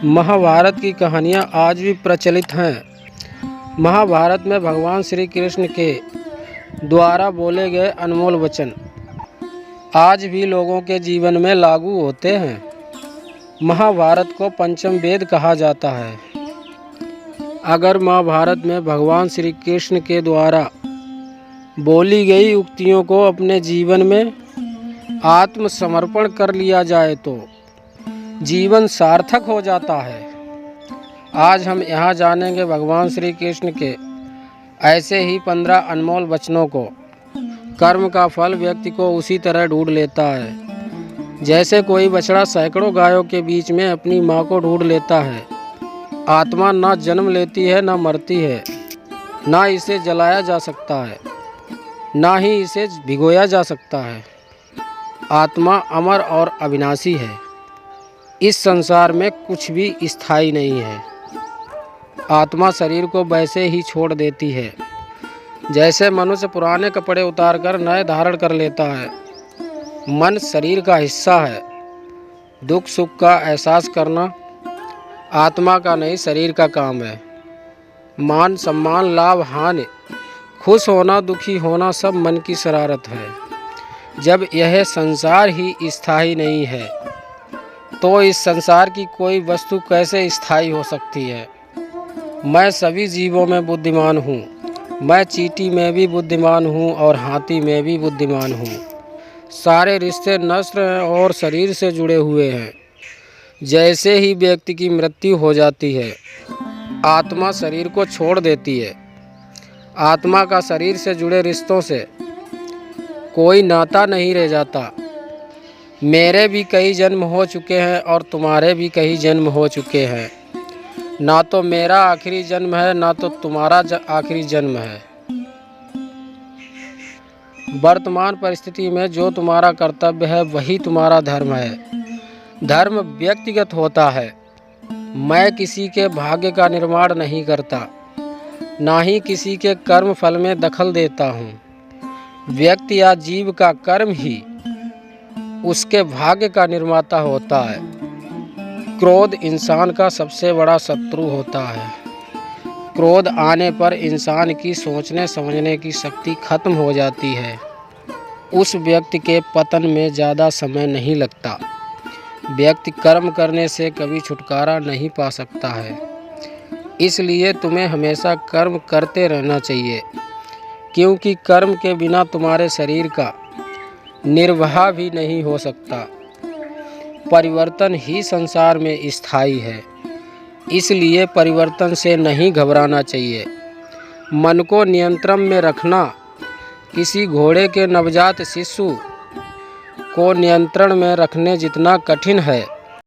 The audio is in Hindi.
महाभारत की कहानियाँ आज भी प्रचलित हैं। महाभारत में भगवान श्री कृष्ण के द्वारा बोले गए अनमोल वचन आज भी लोगों के जीवन में लागू होते हैं। महाभारत को पंचम वेद कहा जाता है। अगर महाभारत में भगवान श्री कृष्ण के द्वारा बोली गई उक्तियों को अपने जीवन में आत्मसमर्पण कर लिया जाए तो जीवन सार्थक हो जाता है। आज हम यहाँ जानेंगे भगवान श्री कृष्ण के ऐसे ही 15 अनमोल वचनों को। कर्म का फल व्यक्ति को उसी तरह ढूंढ लेता है जैसे कोई बछड़ा सैकड़ों गायों के बीच में अपनी माँ को ढूंढ लेता है। आत्मा ना जन्म लेती है ना मरती है, ना इसे जलाया जा सकता है ना ही इसे भिगोया जा सकता है। आत्मा अमर और अविनाशी है। इस संसार में कुछ भी स्थायी नहीं है। आत्मा शरीर को वैसे ही छोड़ देती है जैसे मनुष्य पुराने कपड़े उतारकर नए धारण कर लेता है। मन शरीर का हिस्सा है। दुख सुख का एहसास करना आत्मा का नहीं शरीर का काम है। मान सम्मान लाभ हानि, खुश होना दुखी होना सब मन की शरारत है। जब यह संसार ही स्थायी नहीं है तो इस संसार की कोई वस्तु कैसे स्थायी हो सकती है। मैं सभी जीवों में बुद्धिमान हूँ। मैं चींटी में भी बुद्धिमान हूँ और हाथी में भी बुद्धिमान हूँ। सारे रिश्ते नस्ल और शरीर से जुड़े हुए हैं। जैसे ही व्यक्ति की मृत्यु हो जाती है आत्मा शरीर को छोड़ देती है। आत्मा का शरीर से जुड़े रिश्तों से कोई नाता नहीं रह जाता। मेरे भी कई जन्म हो चुके हैं और तुम्हारे भी कई जन्म हो चुके हैं। ना तो मेरा आखिरी जन्म है ना तो तुम्हारा आखिरी जन्म है। वर्तमान परिस्थिति में जो तुम्हारा कर्तव्य है वही तुम्हारा धर्म है। धर्म व्यक्तिगत होता है। मैं किसी के भाग्य का निर्माण नहीं करता, ना ही किसी के कर्म फल में दखल देता हूँ। व्यक्ति या जीव का कर्म ही उसके भाग्य का निर्माता होता है। क्रोध इंसान का सबसे बड़ा शत्रु होता है। क्रोध आने पर इंसान की सोचने समझने की शक्ति खत्म हो जाती है। उस व्यक्ति के पतन में ज़्यादा समय नहीं लगता। व्यक्ति कर्म करने से कभी छुटकारा नहीं पा सकता है। इसलिए तुम्हें हमेशा कर्म करते रहना चाहिए, क्योंकि कर्म के बिना तुम्हारे शरीर का निर्वाह भी नहीं हो सकता। परिवर्तन ही संसार में स्थायी है, इसलिए परिवर्तन से नहीं घबराना चाहिए। मन को नियंत्रण में रखना किसी घोड़े के नवजात शिशु को नियंत्रण में रखने जितना कठिन है